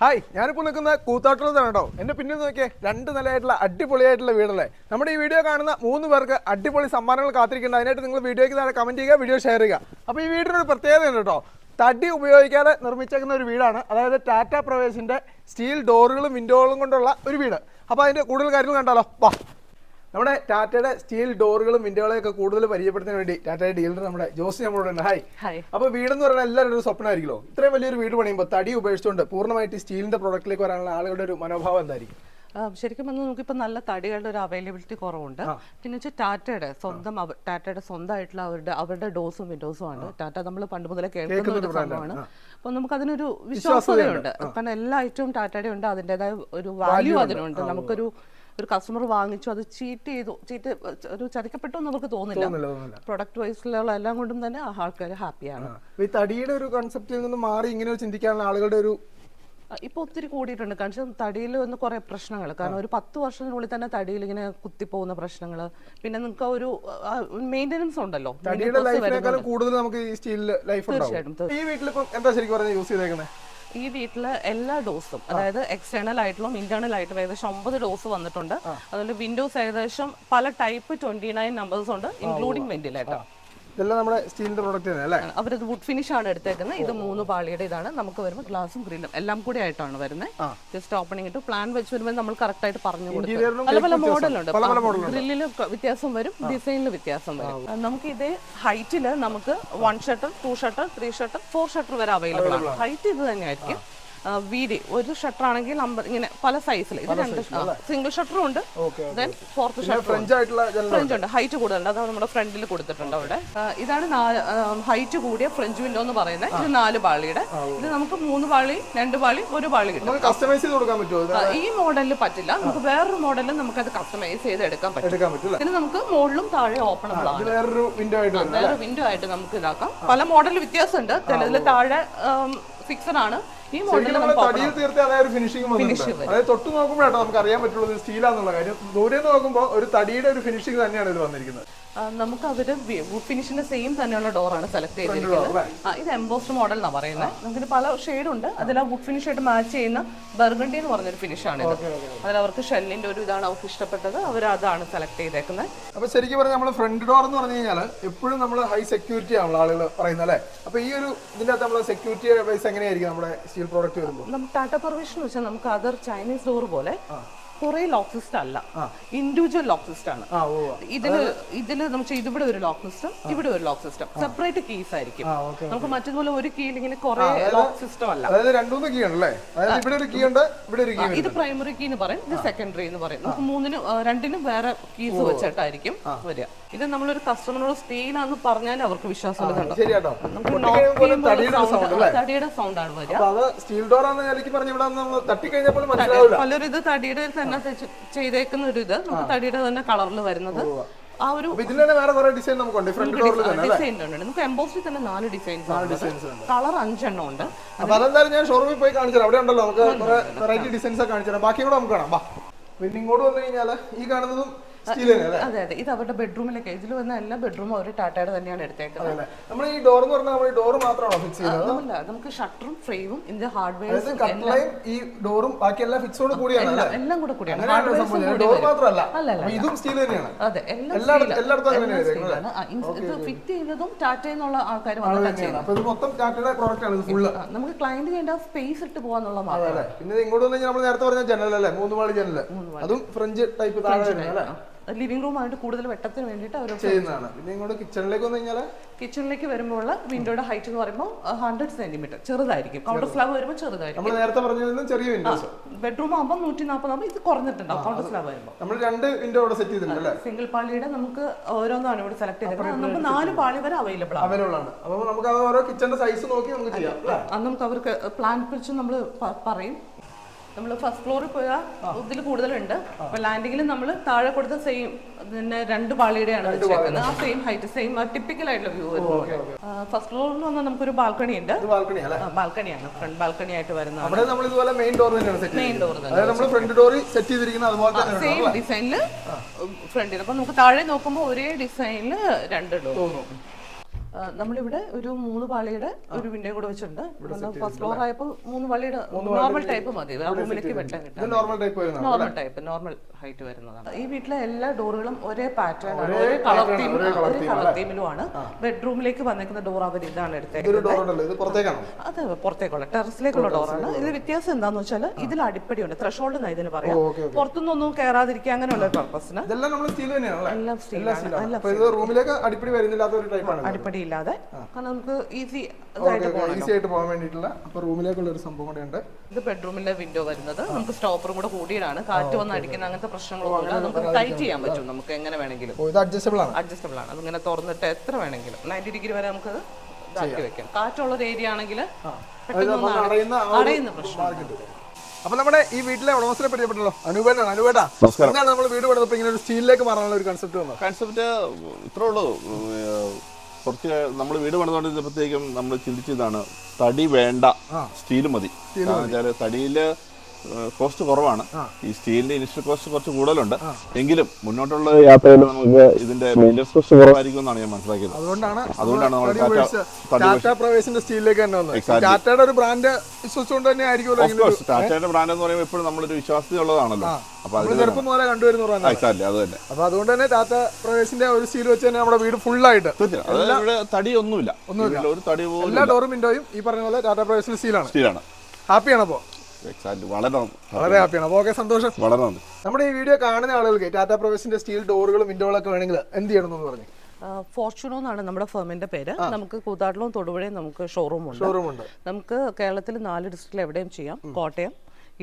Hi, ഞാനിപ്പോൾ നിൽക്കുന്ന കൂത്താട്ടുള്ളതാണ് കേട്ടോ. എൻ്റെ പിന്നിൽ നോക്കിയേ, 2 നിലയായിട്ടുള്ള അടിപൊളിയായിട്ടുള്ള വീടല്ലേ. നമ്മുടെ ഈ വീഡിയോ കാണുന്ന 3 പേർക്ക് അടിപൊളി സമ്മാനങ്ങൾ കാത്തിരിക്കുന്നുണ്ട്. അതിനായിട്ട് നിങ്ങൾ വീഡിയോയ്ക്ക് താഴെ കമൻറ്റ് ചെയ്യുക, വീഡിയോ ഷെയർ ചെയ്യുക. അപ്പോൾ ഈ വീടിനൊരു പ്രത്യേകതയുണ്ട് കേട്ടോ. തടി ഉപയോഗിക്കാതെ നിർമ്മിച്ചേക്കുന്ന ഒരു വീടാണ്. അതായത് ടാറ്റ പ്രവേശിൻ്റെ സ്റ്റീൽ ഡോറുകളും വിൻഡോകളും കൊണ്ടുള്ള ഒരു വീട്. അപ്പോൾ അതിൻ്റെ കൂടുതൽ കാര്യങ്ങൾ കണ്ടാലോ, വാ. നമ്മുടെ ടാറ്റയുടെ സ്റ്റീൽ ഡോറുകളും വിൻഡോകളെയൊക്കെ കൂടുതൽ പരിചയപ്പെടുത്താൻ വേണ്ടി ടാറ്റയുടെ ഡീലർ നമ്മുടെ ജോസി നമ്മളോട് ഉണ്ട്. ഹായ്. അപ്പോൾ വീടെന്ന് പറഞ്ഞാൽ എല്ലാവരും ഒരു സ്വപ്നമായിരിക്കുമല്ലോ. ഇത്രയും വലിയൊരു വീട് പണിയുമ്പോൾ തടി ഉപയോഗിച്ചുകൊണ്ട് പൂർണ്ണമായിട്ട് സ്റ്റീലിന്റെ പ്രൊഡക്റ്റിലേക്ക് വരാനുള്ള ആളുകളുടെ ഒരു മനോഭാവം എന്തായിരിക്കും? ശരിക്കും പറഞ്ഞാൽ നമുക്കിപ്പോൾ നല്ല തടികളുടെ ഒരു അവൈലബിലിറ്റി കുറവുണ്ട്. പിന്നെ വെച്ചാൽ ടാറ്റയുടെ സ്വന്തമായിട്ടുള്ള അവരുടെ ഡോസും വിൻഡോസും ആണ്. ടാറ്റ നമ്മൾ പണ്ട് മുതലേ കേൾക്കുന്ന ഒരു സംഭവമാണ്. അപ്പോൾ നമുക്ക് അതിനൊരു വിശ്വാസതയുണ്ട്. കാരണം എല്ലാ ഐറ്റവും ടാറ്റയുടെ ഉണ്ട്, അതിൻ്റെതായ ഒരു വാല്യൂ അതിനുണ്ട്. നമുക്കൊരു കസ്റ്റമർ വാങ്ങിച്ചു, അത് ഒരു ചതിക്കപ്പെട്ടു എന്ന് നമുക്ക് തോന്നില്ല. പ്രൊഡക്റ്റ് വൈസിലുള്ള എല്ലാം കൊണ്ടും തന്നെ ആൾക്കാർ ഹാപ്പിയാണ്. ഈ തടിയുടെ ഒരു കൺസെപ്റ്റിൽ നിന്ന് മാറി ഇങ്ങനെ ചിന്തിക്കാനുള്ള ആളുകളുടെ ഒരു ഇപ്പോൾ ഒത്തിരി കൂടിയിട്ടുണ്ട്. കാരണം തടിയിൽ വന്ന് കുറേ പ്രശ്നങ്ങൾ, കാരണം ഒരു 10 വർഷത്തിനുള്ളിൽ തന്നെ തടിയിൽ ഇങ്ങനെ കുത്തിപ്പോകുന്ന പ്രശ്നങ്ങൾ. പിന്നെ നിങ്ങൾക്ക് ഒരു മെയിൻ്റെനൻസ് ഉണ്ടല്ലോ. കൂടുതൽ നമുക്ക് ഈ സ്റ്റീൽ ലൈഫ് തീർച്ചയായിട്ടും. ഈ വീട്ടിൽ എന്താ ശരിക്കും പറഞ്ഞാൽ യൂസ് ചെയ്തേക്കുന്നത്? ഈ വീട്ടില് എല്ലാ ഡോസും, അതായത് എക്സ്റ്റേണൽ ആയിട്ടുള്ള ഇന്റേണൽ ആയിട്ടുള്ള ഏകദേശം 9 ഡോസ് വന്നിട്ടുണ്ട്. അതുപോലെ വിൻഡോസ് ഏകദേശം പല ടൈപ്പ് 29 നമ്പേഴ്സ് ഉണ്ട്, ഇൻക്ലൂഡിംഗ് വെന്റിലേറ്റർ. ഇതെല്ലാം നമ്മുടെ സ്റ്റീലിന്റെ പ്രോഡക്റ്റ് തന്നെ അല്ലേ? അവരത് വുഡ് ഫിനിഷ് ആണ് എടുത്തേക്കുന്നത്. ഇത് 3 പാളിയുടെ ഇതാണ്. നമുക്ക് വരുമ്പോൾ ഗ്ലാസും ഗ്രില്ലും എല്ലാം കൂടി ആയിട്ടാണ് വരുന്നത്. ജസ്റ്റ് ഓപ്പണിംഗ് ഇട്ട് പ്ലാൻ വെച്ച് വരുമ്പോൾ നമ്മൾ കറക്റ്റ് ആയിട്ട് പറഞ്ഞു കൊടുക്കും. പല പല മോഡലുണ്ട്. ഗ്രില്ലിൽ വ്യത്യാസം വരും, ഡിസൈനിൽ വ്യത്യാസം വരും. നമുക്ക് ഇതേ ഹൈറ്റില് നമുക്ക് 1 ഷട്ടർ, 2 ഷട്ടർ, 3 ഷട്ടർ, 4 ഷട്ടർ വരെ അവൈലബിൾ ആണ്. ഹൈറ്റ് ഇത് തന്നെയായിരിക്കും. വീതി ഒരു ഷട്ടർ ആണെങ്കിൽ ഇങ്ങനെ പല സൈസിൽ, ഇത് 2 സിംഗിൾ ഷട്ടറും ഉണ്ട്. ദെൻ 4th ഷട്ടർ ഫ്രഞ്ച് ഉണ്ട്, ഹൈറ്റ് കൂടുതലുണ്ട്. അത് നമ്മുടെ ഫ്രണ്ടിൽ കൊടുത്തിട്ടുണ്ട് അവിടെ. ഇതാണ് ഹൈറ്റ് കൂടിയ ഫ്രഞ്ച് വിൻഡോ എന്ന് പറയുന്നത്. ഇത് 4 പാളിയുടെ. ഇത് നമുക്ക് 3 പാളി, 2 പാളി, 1 പാളി കിട്ടും. ഈ മോഡലിൽ പറ്റില്ല. നമുക്ക് വേറൊരു മോഡലിൽ നമുക്ക് അത് കസ്റ്റമൈസ് ചെയ്ത് എടുക്കാൻ പറ്റും. പിന്നെ നമുക്ക് മുകളിലും താഴെ ഓപ്പണബിൾ ആണ്. വേറെ വിൻഡോ ആയിട്ട് നമുക്ക് ഇതാക്കാം. പല മോഡലിൽ വ്യത്യാസമുണ്ട്. ചിലതിൽ താഴെ ഫിക്സഡ് ആണ്. ഈ മോഡലിൽ തടിയിൽ തീർത്ത അതായത് ഫിനിഷിംഗ് അതായത് തൊട്ട് നോക്കുമ്പോഴാണ് നമുക്ക് അറിയാൻ പറ്റുള്ളത് സ്റ്റീലാന്നുള്ള കാര്യം. ദൂരെ നോക്കുമ്പോൾ ഒരു തടിയുടെ ഒരു ഫിനിഷിംഗ് തന്നെയാണ് ഇത് വന്നിരിക്കുന്നത്. നമുക്ക് അവര് വുഡ് ഫിനിഷിന്റെ സെയിം തന്നെയുള്ള ഡോറാണ് സെലക്ട് ചെയ്തിരിക്കുന്നത്. ഇത് എംബോസ്ഡ് മോഡൽ എന്നാണ് പറയുന്നത്. നമുക്ക് പല ഷെയ്ഡ് ഉണ്ട്. അതിൽ ആ വുഡ് ഫിനിഷ് ആയിട്ട് മാച്ച് ചെയ്യുന്ന ബർഗണ്ടി എന്ന് പറഞ്ഞൊരു ഫിനിഷാണ് ഇത്. അതിൽ അവർക്ക് ഷെല്ലിന്റെ ഒരു ഇതാണ് അവർക്ക് ഇഷ്ടപ്പെട്ടത്. അവർ അതാണ് സെലക്ട് ചെയ്തേക്കുന്നത്. അപ്പൊ ശരിക്കും പറഞ്ഞാൽ നമ്മൾ ഫ്രണ്ട് ഡോർ എന്ന് പറഞ്ഞു കഴിഞ്ഞാൽ എപ്പോഴും നമ്മൾ ഹൈ സെക്യൂരിറ്റി ആണല്ലോ ആളുകൾ പറയുന്നത് അല്ലേ? അപ്പൊ ഈ ഒരു ഇതിന്റെ അകത്ത് നമ്മൾ സെക്യൂരിറ്റി വൈസ് എങ്ങനെയായിരിക്കും നമ്മുടെ സ്റ്റീൽ പ്രോഡക്റ്റ് വരുമ്പോൾ? നമ്മൾ ടാറ്റ പ്രവേശൻ വെച്ചാൽ നമുക്ക് അതർ ചൈനീസ് ഡോർ പോലെ കുറെ ലോക്ക് സിസ്റ്റം അല്ല, ഇൻഡിവിജ്വൽ ലോക്ക് സിസ്റ്റം ആണ്. ഇതില് നമുക്ക് ഇവിടെ ഒരു ലോക്ക് സിസ്റ്റം, ഇവിടെ ഒരു ലോക്ക് സിസ്റ്റം, സെപ്പറേറ്റ് കീസ് ആയിരിക്കും. നമുക്ക് മറ്റേതുപോലെ ഒരു കീയിൽ ഇങ്ങനെ കുറെ ലോക്ക് സിസ്റ്റം അല്ല. ഇത് പ്രൈമറി കീ എന്ന് പറയും, ഇത് സെക്കൻഡറി എന്ന് പറയും. നമുക്ക് 2നും വേറെ കീസ് വെച്ചിട്ടായിരിക്കും വരിക. ഇത് നമ്മളൊരു കസ്റ്റമറോട് സ്റ്റീലാന്ന് പറഞ്ഞാൽ അവർക്ക് വിശ്വാസം തടിയുടെ സൗണ്ട് ആണ് വരിക. പലരും ഇത് തടിയുടെ തന്നെ ചെയ്തേക്കുന്ന ഒരു ഇത് നമുക്ക് തടിയുടെ തന്നെ കളറിൽ വരുന്നത്. ആ ഒരു ഡിസൈൻ ഉണ്ട്. നമുക്ക് എംബോസിൽ തന്നെ 4 ഡിസൈൻസ്, കളർ 5 എണ്ണം ഉണ്ട്. അപ്പൊ അതെന്തായാലും ഞാൻ ഷോറൂമിൽ പോയി കാണിച്ചു അവിടെ ഉണ്ടല്ലോ, നമുക്ക് വെറൈറ്റി ഡിസൈൻസ് ഒക്കെ കാണിച്ചു തരാം. ബാക്കി കൂടെ നമുക്ക് കാണാം. പിന്നെ ഇങ്ങോട്ട് വന്നു കഴിഞ്ഞാൽ ഈ കാണുന്നതും അതെ അതെ, ഇത് അവരുടെ ബെഡ്റൂമിലേക്ക്. ഇതിൽ വന്ന എല്ലാ ബെഡ്റൂമും അവർ ടാറ്റയുടെ തന്നെയാണ് എടുത്തേക്കുന്നത്. നമ്മൾ ഈ ഡോർ എന്ന് പറഞ്ഞാൽ നമ്മൾ ഡോർ മാത്രമാണോ ഫിക്സ് ചെയ്യുന്നത്? നമുക്ക് ഷട്ടറും ഫ്രെയിമും ഇതിന്റെ ഹാർഡ്വെയർസും ഈ ഡോറും ബാക്കി എല്ലാം ഫിക്സോട് കൂടിയാണ്, എല്ലാം കൂടെ കൂടിയാണ്. ഡോർ മാത്രമല്ല, ഇതും സ്റ്റീൽ തന്നെയാണ്. അതെ, ഇത് ഫിറ്റ് ചെയ്യുന്നതും ടാറ്റ എന്നുള്ള ആൾക്കാർ നമുക്ക് ക്ലയന്റ് ചെയ്യേണ്ട സ്പേസ് ഇട്ട് പോകാന്നുള്ള മാത്രമല്ല. പിന്നെ ഇങ്ങോട്ട് വന്നു കഴിഞ്ഞാൽ നമ്മൾ നേരത്തെ പറഞ്ഞ ജനലല്ലേ, 3 പാളി ജനല്, അതും ഫ്രഞ്ച് ടൈപ്പ് താഴെ ലിവിംഗ് റൂം ആയിട്ട് കൂടുതൽ വെട്ടത്തിന് വേണ്ടിയിട്ട് അവർ ചെയ്യുന്നതാണ്. പിന്നെ ഇങ്ങോട്ട് കിച്ചണിലേക്ക് വന്നു കഴിഞ്ഞാൽ കിച്ചണിലേക്ക് വരുമ്പോൾ വിൻഡോയുടെ ഹൈറ്റ് എന്ന് പറയുമ്പോൾ 100 സെന്റിമീറ്റർ ചെറുതായിരിക്കും. കൗണ്ടർ സ്ലാബ് വരുമ്പോൾ ചെറുതായിരിക്കും. നമ്മൾ നേരത്തെ പറഞ്ഞിരുന്ന ചെറിയ വിൻഡോസ്. ബെഡ്റൂം ആകുമ്പോൾ 140 ആകുമ്പോൾ ഇത് കുറഞ്ഞിട്ടുണ്ടാവും. കൗണ്ടർ സ്ലാബ് വരുമ്പോൾ നമ്മൾ 2 വിൻഡോ ഇവിടെ സെറ്റ് ചെയ്തിട്ടുണ്ട്. സിംഗിൾ പാളിയുടെ നമുക്ക് ഓരോന്നാണ് ഇവിടെ സെലക്ട് ചെയ്തത്. നമുക്ക് 4 പാളി വരെ അവൈലബിൾ ആണ്. അപ്പോൾ നമുക്ക് ഓരോ കിച്ചണിന്റെ സൈസ് നോക്കി നമുക്ക് ചെയ്യാം. അത് നമുക്ക് അവർക്ക് പ്ലാൻ പിടിച്ച് നമ്മൾ പറയും. നമ്മൾ ഫസ്റ്റ് ഫ്ലോറിൽ പോയാൽ ഇതിൽ കൂടുതലുണ്ട്. അപ്പൊ ലാൻഡിങ്ങിൽ നമ്മൾ താഴെ കൊടുത്ത സെയിം പിന്നെ 2 പാളിയുടെയാണ് വെച്ചേക്കുന്നത്. ആ സെയിം ഹൈറ്റ്, സെയിം ടിപ്പിക്കൽ ആയിട്ടുള്ള വ്യൂ വരുന്നത്. ഫസ്റ്റ് ഫ്ലോറിൽ വന്നാൽ നമുക്കൊരു ബാൽക്കണി ഉണ്ട്. ബാൽക്കണിയാണ്, ഫ്രണ്ട് ബാൽക്കണി ആയിട്ട് വരുന്നത്. മെയിൻ ഡോർ സെയിം ഡിസൈനില് ഫ്രണ്ടിൽ. അപ്പൊ നമുക്ക് താഴെ നോക്കുമ്പോൾ ഒരേ ഡിസൈനില് 2 ഡോർ. നമ്മളിവിടെ ഒരു 3 പാളിയുടെ ഒരു വിൻഡോ കൂടെ വെച്ചിട്ടുണ്ട്. ഫസ്റ്റ് ഫ്ലോർ ആയപ്പോൾ 3 പാളിയുടെ നോർമൽ ടൈപ്പ് മതി, റൂമിലേക്ക് വെട്ടാൻ കിട്ടും. നോർമൽ ടൈപ്പ്, നോർമൽ ഹൈറ്റ് വരുന്നതാണ്. ഈ വീട്ടിലെ എല്ലാ ഡോറുകളും ഒരേ പാറ്റേൺ ആണ്, ഒരേ കളർ തീമിലുമാണ്. ബെഡ്റൂമിലേക്ക് വന്നിരിക്കുന്ന ഡോർ അവർ ഇതാണ് എടുത്തേക്കുന്നത്. അത് പുറത്തേക്കുള്ള ടെറസിലേക്കുള്ള ഡോറാണ്. ഇതിൽ വ്യത്യാസം എന്താന്ന് വെച്ചാൽ ഇതിൽ അടിപ്പടിയുണ്ട്, ത്രഷോൾഡ് എന്നാ ഇതിന് പറയാം. പുറത്തുനിന്നൊന്നും കയറാതിരിക്കുക അങ്ങനെയുള്ള പർപ്പസിന് എല്ലാം സ്റ്റീലാണ്. റൂമിലേക്ക് അടിപ്പടി വരുന്നില്ലാത്ത ഒരു ടൈപ്പാണ്, അടിപ്പടി ഇല്ലാതെ. കാരണം നമുക്ക് ഈസി ആയിട്ട് പോകാൻ വേണ്ടിയിട്ടുള്ള റൂമിലേക്കുള്ള ഒരു സംഭവം കൂടെ ഉണ്ട്. ഇത് ബെഡ്റൂമിലെ വിൻഡോ വരുന്നത് നമുക്ക് സ്റ്റോപ്പറും കൂടെ കൂടിയിടാണ്. കാറ്റ് വന്ന് അടിക്കുന്ന അങ്ങനത്തെ പ്രശ്നങ്ങളൊന്നുമില്ല. നമുക്ക് ടൈറ്റ് ചെയ്യാൻ പറ്റും, നമുക്ക് എങ്ങനെ വേണമെങ്കിലും. അഡ്ജസ്റ്റബിൾ ആണ്. അതിങ്ങനെ തുറന്നിട്ട് എത്ര വേണമെങ്കിലും 90 ഡിഗ്രി വരെ നമുക്ക് ഇതാക്കി വെക്കാം. കാറ്റുള്ള ഒരു ഏരിയ ആണെങ്കിൽ അടയുന്ന പ്രശ്നം. അപ്പൊ നമ്മുടെ ഈ വീട്ടിലെ ഉടമസ്ഥനെ പരിചയപ്പെട്ടല്ലോ, അനുപേട്ടാണ്. അനുപേട്ടാ, എന്താണ് നമ്മൾ വീട് പണിതപ്പോ ഇങ്ങനെ ഒരു സ്റ്റീലിലേക്ക് മാറാനുള്ള ഒരു കൺസെപ്റ്റ് വന്നത്? കൺസെപ്റ്റ് ഇത്രേ ഉള്ളൂ. കുറച്ച് നമ്മൾ വീട് പണിതുകൊണ്ടിരുന്നപ്പോഴത്തേക്കും നമ്മൾ ചിന്തിച്ചതാണ്, തടി വേണ്ട, സ്റ്റീൽ മതി. തടിയില് കോസ്റ്റ് കുറവാണ്, ഈ സ്റ്റീലിന്റെ ഇനിഷ്യൽ കോസ്റ്റ് കുറച്ച് കൂടുതലുണ്ട്. എങ്കിലും മുന്നോട്ടുള്ള യാത്രയിൽ നമുക്ക് ഇതിന്റെ മെയിൻ്റെനൻസ് കോസ്റ്റ് കുറവായിരിക്കും എന്നാണ് ഞാൻ മനസ്സിലാക്കിയത്. അതുകൊണ്ടാണ് നമ്മൾ ടാറ്റാ പ്രവേശിന്റെ സ്റ്റീലിലേക്ക് തന്നെ വന്നത്. ടാറ്റയുടെ ഒരു ബ്രാൻഡ് വിശ്വസിച്ചുകൊണ്ട് തന്നെ ആയിരിക്കുമല്ലോ. ടാറ്റയുടെ ബ്രാൻഡ് എന്ന് പറയുമ്പോൾ എപ്പോഴും നമ്മളൊരു വിശ്വാസ്യത ഉള്ളതാണല്ലോ. അപ്പൊ ചെറുപ്പം മുതലേ കണ്ടുവരുന്ന എക്സാക്ട്ലി അത് തന്നെ. അപ്പൊ അതുകൊണ്ട് തന്നെ ടാറ്റ പ്രവേശിന്റെ ഒരു സ്റ്റീൽ വെച്ച് തന്നെ നമ്മുടെ വീട് ഫുള്ളായിട്ട് തടി ഒന്നുമില്ല, ഒരു തടി പോലും. എല്ലാ ഡോറും വിൻഡോയും ഈ പറഞ്ഞ പോലെ ടാറ്റ പ്രവേശിന്റെ സ്റ്റീലാണ്. ഹാപ്പിയാണ് അപ്പോ? വളരെ ഹാപ്പിയാണ്. അപ്പോൾ ഓക്കെ, സന്തോഷം. വളരെ നന്ദി. നമ്മുടെ ഈ വീഡിയോ കാണുന്ന ആളുകൾക്ക് ടാറ്റ പ്രവേശിന്റെ സ്റ്റീൽ ഡോറുകളും വിൻഡോകളൊക്കെ വേണമെങ്കിൽ എന്ത് ചെയ്യണം എന്ന് പറഞ്ഞു? ഫോർച്യൂണോ എന്നാണ് നമ്മുടെ ഫേമിന്റെ പേര്. നമുക്ക് കൂത്താട്ടിലും തൊടുപുഴയും നമുക്ക് ഷോറൂം ഉണ്ട്. നമുക്ക് കേരളത്തിൽ 4 ഡിസ്ട്രിക്റ്റിൽ എവിടെയും ചെയ്യാം. കോട്ടയം,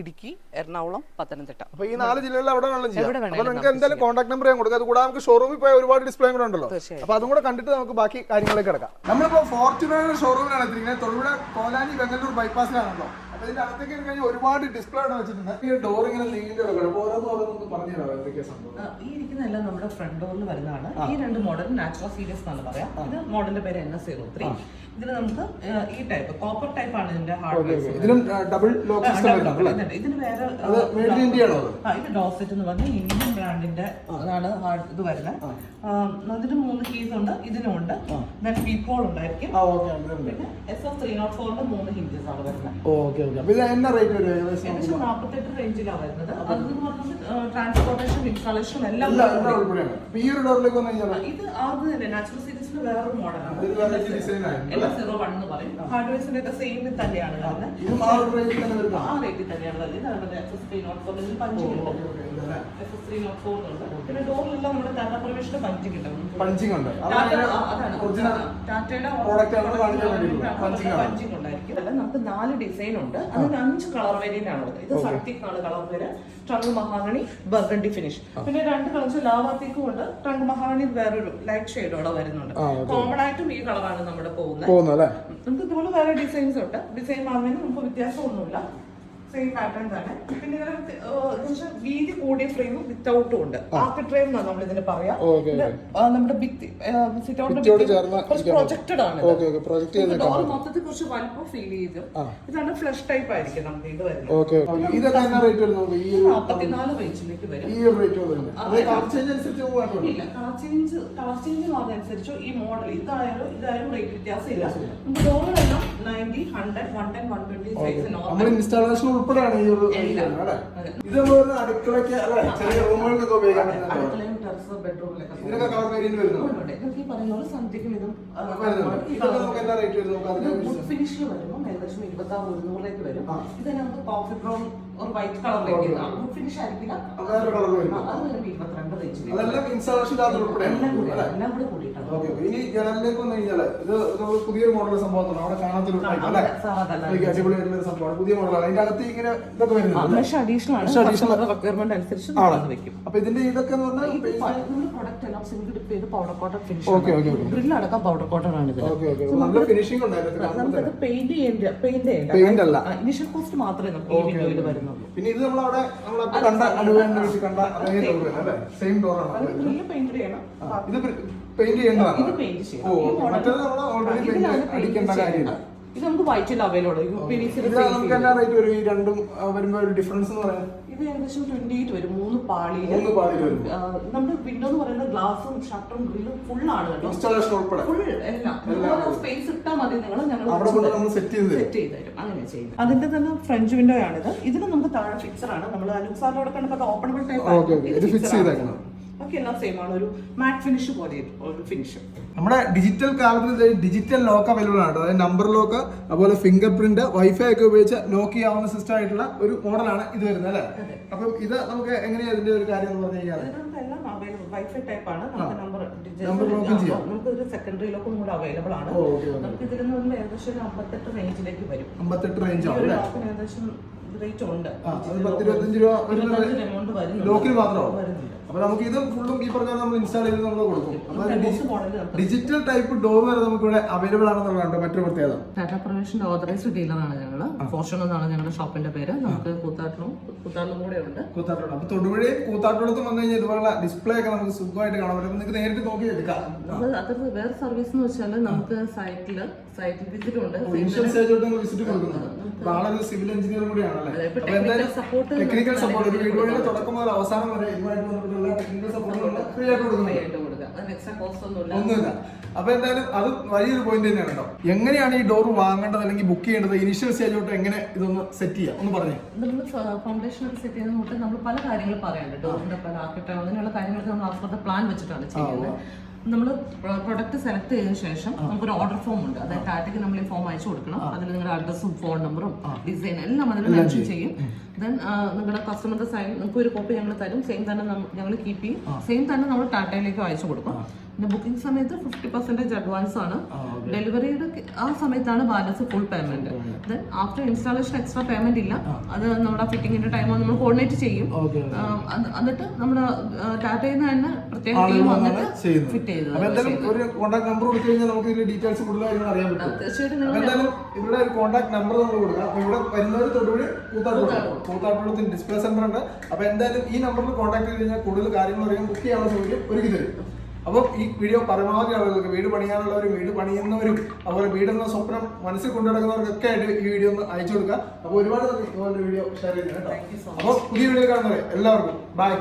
ഇടുക്കി, എറണാകുളം, പത്തനംതിട്ട. അപ്പൊ ഈ 4 ജില്ലകളിൽ അവിടെ നിങ്ങൾക്ക് എന്തായാലും കോൺടാക്ട് നമ്പർ ഞാൻ കൊടുക്കാം. അത് കൂടാതെ നമുക്ക് ഷോറൂമിൽ പോയ ഒരുപാട് ഡിസ്പ്ലേ കൂടെ ഉണ്ടല്ലോ. അപ്പൊ അതും കൂടെ കണ്ടിട്ട് നമുക്ക് ബാക്കി കാര്യങ്ങളിലേക്ക് കിടക്കാം. നമ്മളിപ്പോ ഫോർച്യൂണറുടെ ഷോറൂമിലാണ് എത്തിയിരിക്കുന്നത്. തൊടുപുഴ കോലാനി ബംഗളൂർ ബൈപ്പാസിലാണല്ലോ. അപ്പൊ ഇതിന്റെ അകത്തേക്ക് കഴിഞ്ഞാൽ ഒരുപാട് ഡിസ്പ്ലേ അവിടെ വെച്ചിട്ടുണ്ട്. ഈ ഡോർ ഇങ്ങനെ നീണ്ടു ഓരോന്നും പറഞ്ഞു തരാം എന്തൊക്കെയാ സംഭവം. ഈ ഇരിക്കുന്നതെല്ലാം നമ്മുടെ ഫ്രണ്ട് ഡോറിൽ വരുന്നതാണ്. ഈ 2 മോഡൽ നാച്ചുറൽ സീരീസ് എന്നാണ് പറയാം. ഇത് മോഡലിന്റെ പേര് NS03. ഇതിന് നമുക്ക് ഈ ടൈപ്പ് കോപ്പർ ടൈപ്പ് ആണ് ഇതിന്റെ ഹാർഡ്വെയർ. ഇതിനും ഡബിൾ ലോക്ക് സിസ്റ്റം വരുന്നുണ്ട്. ഇതിന് വേറെ ഇത് ഡോസെറ്റ് എന്ന് പറഞ്ഞ ഇന്ത്യൻ ബ്രാൻഡിന്റെ അതാണ് ഇത് വരുന്നത്. അതിന് 3 കീസ് ഉണ്ട്, ഇതിനും ഉണ്ട്. പീപ്പ് ഹോൾ ഉണ്ടായിരിക്കും. പിന്നെ SF304 3 ഹിഞ്ചസ് ആണ് വരുന്നത്. ഏകദേശം 48 റേഞ്ചിലാണ് വരുന്നത്. അതെന്ന് പറഞ്ഞാൽ ട്രാൻസ്പോർട്ടേഷൻ, ഇൻസ്റ്റാളേഷൻ എല്ലാം ഇത് ആദ്യം തന്നെ നാച്ചുറൽ സീരീസിന് വേറൊരു മോഡലാണ്. NS01 എന്ന് പറയും. ഹാർഡ്വെയർസിന്റെ ഒക്കെ സെയിം തന്നെയാണ് വരുന്നത്. ആ റേറ്റിൽ തന്നെയാണ് വരുന്നത്. SF304 പഞ്ചിങ് ഉണ്ട്. SF304 ഉണ്ട്. പിന്നെ ഡോറിലെല്ലാം നമ്മുടെ ടാറ്റ പ്രവേശിന്റെ പഞ്ചിങ് ഉണ്ട്. ടാറ്റയുടെ പഞ്ചിങ് ഉണ്ടായിരിക്കും. അല്ല, നമുക്ക് 4 ഡിസൈൻ ഉണ്ട്. അതിന് 5 കളർ വേരിയന്റ് ആണ്. ഇത് സട്ടിക്കാണ് കളർ പേര്. Trunk mahogany, burgundy finish. പിന്നെ 2 കളേഴ്സ് ലാവാത്തിക്കും ഉണ്ട്. ട്രങ്ക് മഹാഗണി വേറൊരു ലൈറ്റ് ഷെയ്ഡോടെ വരുന്നുണ്ട്. കോമൺ ആയിട്ടും ഈ കളറാണ് നമ്മുടെ പോകുന്നത്. നമുക്ക് ഇതുപോലെ വേറെ ഡിസൈൻസ് ഉണ്ട്. ഡിസൈൻ വാങ്ങുന്നതിന് നമുക്ക് വ്യത്യാസമൊന്നുമില്ല, സെയിം പാറ്റേൺ തന്നെ. പിന്നെ വീതി കൂടിയ ഫ്രെയിമും വിത്തൗട്ടും ഉണ്ട്. ആർക്കിഡ് ഫ്രെയിം എന്നാണ് നമ്മൾ ഇതിന് പറയാം. നമ്മുടെ സിറ്റ് ഔട്ടിന്റെ കുറച്ച് പ്രൊജക്റ്റഡ് ആണ്. ഡോർ മൊത്തത്തിൽ കുറച്ച് വലുപ്പം ഫീൽ ചെയ്തു. ഇതാണ് ഫ്ലഷ് ടൈപ്പ് ആയിരിക്കും നമുക്ക് ഇത് വരുന്നത്. 44 റേഞ്ചിലേക്ക് വരും. ഇല്ല, കളർ ചേഞ്ച് അനുസരിച്ച് ഈ മോഡൽ ഇതായാലും റേറ്റ് വ്യത്യാസമില്ല. നമുക്ക് ഡോറുകളെല്ലാം 90, 100, 110, 120 സൈസ് നോർമൽ ഇൻസ്റ്റാളേഷൻ ഉൾപ്പെടെയാണ് ഈ ഒരു ഇത് അടുക്കളയ്ക്ക് ചെറിയ റൂമുകൾക്കൊക്കെ ഉപയോഗിക്കാൻ ഫിനിഷിൽ വരുമ്പോൾ ഏകദേശം 26,100 വരും. ഇത് നമുക്ക് കോഫി ബ്രൗൺ ഒരു വൈറ്റ് കളറിലേക്ക് ഗുഡ് ഫിനിഷ് ആയിരിക്കില്ല. അത് വരും 22 റേഞ്ചിൽ. എല്ലാം കൂടെ കൂടിയിട്ടാണ്. ഇനി ജനലിലേക്ക് വന്നു കഴിഞ്ഞാൽ ഇത് പുതിയൊരു മോഡൽ സംഭവമാണ്. അവിടെ കാണാത്തൊരു അടിപൊളിയായിട്ടുള്ള സംഭവമാണ്, പുതിയ മോഡലാണ്. അതിന്റെ അകത്ത് ഇങ്ങനെ ഇതൊക്കെ വരുന്നത് അഡീഷണൽ റിക്വയർമെന്റ് അനുസരിച്ച് വെക്കും. അപ്പൊ ഇതിന്റെ ഇതൊക്കെ പ്രൊഡക്റ്റ് എല്ലാം സിംഗിൾ ഡിപ്പ് ചെയ്ത് പൗഡർ കോട്ടൺ ഫിനിഷ്. ഗ്രിൽ അടക്കം പൗഡർ കോട്ടൺ ആണ് ഇത്. നല്ല ഫിനിഷിംഗ് ഉണ്ടായിരുന്നു. നമുക്കത് പെയിന്റ് ചെയ്യേണ്ട ഇനിഷ്യൽ കോസ്റ്റ് മാത്രമേ നമുക്ക് ഈ വിൻഡോയിൽ വരുന്നുള്ളൂ. പിന്നെ ഇത് നമ്മളവിടെ കണ്ട അനുഭവം കണ്ട സെയിം ഡോറാണ്. പെയിന്റ് ചെയ്യണം. ഇത് പെയിന്റ് ചെയ്യേണ്ടതാണ്. ഇത് പെയിന്റ് ചെയ്യണം. മറ്റേത് നമ്മൾ ഓൾറെഡി പെയിന്റ് അടിക്കേണ്ട കാര്യമില്ല. ഇത് നമുക്ക് വൈറ്റിൽ അവൈലബിൾ UPVC നമുക്ക് എന്നാ റേറ്റ് വരും ഈ രണ്ടും വരുമ്പോൾ ഒരു ഡിഫറൻസ് എന്ന് പറയാൻ? ഇത് ഏകദേശം 28 വരും. 3 പാളിയിൽ വരും. നമ്മുടെ വിൻഡോ എന്ന് പറയുന്നത് ഗ്ലാസും ഷട്ടറും ഗ്രില്ലും ഫുൾ ആണ് കേട്ടോ. ഇൻസ്റ്റാളേഷൻ ഉൾപ്പെടെ ഫുൾ എല്ലാം സ്പേസ് ഇട്ടാൽ മതി, നിങ്ങൾ ഞങ്ങൾ സെറ്റ് ചെയ്ത് തരും. അങ്ങനെ ചെയ്യും. അതിന്റെ തന്നെ ഫ്രഞ്ച് വിൻഡോ ആണിത്. ഇതിന് നമുക്ക് താഴെ ഫിക്സർ ആണ്. നമ്മൾ അനുസാറിനോട് കണ്ടപ്പോൾ ഓപ്പണബിൾ ടൈപ്പ് ഒക്കെ എല്ലാം സെയിം ആണ്. ഒരു മാറ്റ് ഫിനിഷ് പോലെ ഒരു ഫിനിഷ്. നമ്മുടെ ഡിജിറ്റൽ കാലത്ത് ഡിജിറ്റൽ ലോക്ക് അവൈലബിൾ ആണ്. അതായത് നമ്പർ ലോക്ക്, അതുപോലെ ഫിംഗർ പ്രിന്റ്, വൈഫൈ ഒക്കെ ഉപയോഗിച്ച് ലോക്ക് ചെയ്യാവുന്ന സിസ്റ്റം ആയിട്ടുള്ള ഒരു മോഡലാണ് ഇത് വരുന്നത് അല്ലേ? അപ്പം ഇത് നമുക്ക് എങ്ങനെയാ ഇതിന്റെ ഒരു കാര്യം എന്ന് പറഞ്ഞു കഴിഞ്ഞാൽ എല്ലാം അവൈലബിൾ വൈഫൈ ടൈപ്പ് ആണ്. നമുക്ക് നമ്പർ ലോക്കും ചെയ്യാം. നമുക്ക് ഒരു സെക്കൻഡറി ലോക്കും കൂടെ അവൈലബിൾ ആണ്. നമുക്ക് ഇതിൽ നിന്ന് ഏകദേശം 58 റേഞ്ചിലേക്ക് വരും. 58 റേഞ്ച് ആണ് ഏകദേശം റേറ്റ് ഉണ്ട്. 10-25 രൂപ എമൗണ്ട് വരുന്നുണ്ട്. ലോക്കിന് മാത്രമാവും. അപ്പൊ നമുക്ക് ഇത് ഫുള്ളും ഈ പറഞ്ഞാൽ നമ്മൾ ഇൻസ്റ്റാൾ ചെയ്ത് നമ്മൾ കൊടുക്കും. ഡിജിറ്റൽ ടൈപ്പ് ഡോർ വരെ നമുക്ക് ഇവിടെ അവൈലബിൾ ആണെന്നുള്ളതാണ് മറ്റൊരു പ്രത്യേകത. ടാറ്റാ പ്രൊവിഷന്റെ ഓതറൈസ്ഡ് ഡീലറാണ് ഞങ്ങൾ. ഫോർച്യൂൺ എന്നാണ് ഞങ്ങളുടെ ഷോപ്പിന്റെ പേര്. നമുക്ക് കൂത്താട്ടിലും കൂടെ ഉണ്ട്. കൂത്താട്ടോളം. അപ്പൊ തൊടുപുഴയും കൂത്താട്ടോളത്തും വന്നു കഴിഞ്ഞാൽ ഇതുപോലുള്ള ഡിസ്പ്ലേ ഒക്കെ നമുക്ക് സുഖമായിട്ട് കാണാൻ പറ്റും. നിങ്ങൾക്ക് നേരിട്ട് നോക്കി എടുക്കാം. അത് വേറെ സർവീസ് എന്ന് വെച്ചാൽ നമുക്ക് സൈറ്റിൽ വിസിറ്റ് ഉണ്ട്. വിസിറ്റ് കൊടുക്കുന്നുണ്ട്. ആളൊരു സിവിൽ എഞ്ചിനീയറും കൂടിയാണല്ലേ? ടെക്നിക്കൽ സപ്പോർട്ട് ഒരു വീഡിയോയുടെ തുടക്കം മുതൽ അവസാനം വരെ ഇതുമായിട്ട് ബന്ധപ്പെട്ടുള്ള ടെക്നിക്കൽ സപ്പോർട്ട് ഫ്രീ ആയിട്ട് കൊടുക്കുന്നുണ്ട്. ഒന്നുമില്ല. അപ്പൊ എന്തായാലും അത് വലിയൊരു പോയിന്റ് തന്നെയാണ് കേട്ടോ. എങ്ങനെയാണ് ഈ ഡോർ വാങ്ങേണ്ടത് അല്ലെങ്കിൽ ബുക്ക് ചെയ്യേണ്ടത്? ഇനിഷ്യൽ സ്റ്റേജ് തൊട്ട് എങ്ങനെ ഇതൊന്ന് സെറ്റ് ചെയ്യാം ഒന്ന് പറഞ്ഞു. നമ്മൾ ഫൗണ്ടേഷൻ ഒക്കെ സെറ്റ് ചെയ്യുന്ന തൊട്ട് നമ്മൾ പല കാര്യങ്ങൾ പറയാനുണ്ട്. ഡോറിന്റെ പല ആർക്കിടെക്ചർ അങ്ങനെയുള്ള കാര്യങ്ങളൊക്കെ നമ്മൾ ആസ്പദ പ്ലാൻ വെച്ചിട്ടാണ് ചെയ്യുന്നത്. നമ്മൾ പ്രൊഡക്റ്റ് സെലക്ട് ചെയ്തതിനു ശേഷം നമുക്കൊരു ഓർഡർ ഫോം ഉണ്ട്. അതായത് ടാറ്റയ്ക്ക് നമ്മൾ ഈ ഫോം അയച്ചു കൊടുക്കണം. അതിൽ നിങ്ങളുടെ അഡ്രസ്സും ഫോൺ നമ്പറും ഡിസൈൻ എല്ലാം അതിൽ മെൻഷൻ ചെയ്യും. ദെൻ നിങ്ങളുടെ കസ്റ്റമറുടെ സൈൻ നിങ്ങൾക്ക് ഒരു കോപ്പി ഞങ്ങൾ തരും. സെയിം തന്നെ ഞങ്ങൾ കീപ്പ് ചെയ്യും. സെയിം തന്നെ നമ്മൾ ടാറ്റയിലേക്ക് അയച്ചു കൊടുക്കും. പിന്നെ ബുക്കിംഗ് സമയത്ത് 50% അഡ്വാൻസ് ആണ്. ഡെലിവറിയുടെ ആ സമയത്താണ് balance full payment. Then after installation extra payment ഇല്ല. അത് നമ്മുടെ ഫിറ്റിംഗിന്റെ ടൈം നമ്മൾ കോർഡിനേറ്റ് ചെയ്യും. എന്നിട്ട് നമ്മുടെ ടാറ്റയിൽ നിന്ന് തന്നെ പ്രത്യേക ടീം വന്നിട്ട് ഫിറ്റ് ചെയ്ത് ഒരു കോൺടാക്ട് നമ്പർ കൊടുത്തു കഴിഞ്ഞാൽ നമുക്ക് ഇതിന്റെ ഡീറ്റെയിൽസ് കൂടുതൽ കാര്യങ്ങൾ അറിയാൻ പറ്റും. തീർച്ചയായിട്ടും ഇവിടെ ഒരു കോൺടാക്ട് നമ്പർ നമ്മൾ കൊടുക്കാം. അപ്പൊ ഇവിടെ വരുന്നവർ തൊടുപുഴ കൂത്താട്ടോളത്തിന് ഡിസ്പ്ലേ സെന്റർ ഉണ്ട്. അപ്പൊ എന്തായാലും ഈ നമ്പറിൽ കോൺടാക്ട് ചെയ്ത് കഴിഞ്ഞാൽ കൂടുതൽ കാര്യങ്ങൾ അറിയാൻ ബുക്ക് ചെയ്യാനുള്ള സൗകര്യം ഒരുക്കി തരും. അപ്പോൾ ഈ വീഡിയോ പരമാവധി ആളുകൾക്ക് വീട് പണിയാനുള്ളവരും വീട് പണിയുന്നവരും അതുപോലെ വീടെന്ന സ്വപ്നം മനസ്സിൽ കൊണ്ടുനടക്കുന്നവർക്കൊക്കെ ആയിട്ട് ഈ വീഡിയോ ഒന്ന് അയച്ചു കൊടുക്കുക. അപ്പോൾ ഒരുപാട് നന്ദി ഇതുപോലെ വീഡിയോ ഷെയർ ചെയ്യുന്നത് കേട്ടോ. അപ്പോൾ പുതിയ വീഡിയോ കാണുന്നവരെ എല്ലാവർക്കും ബൈ.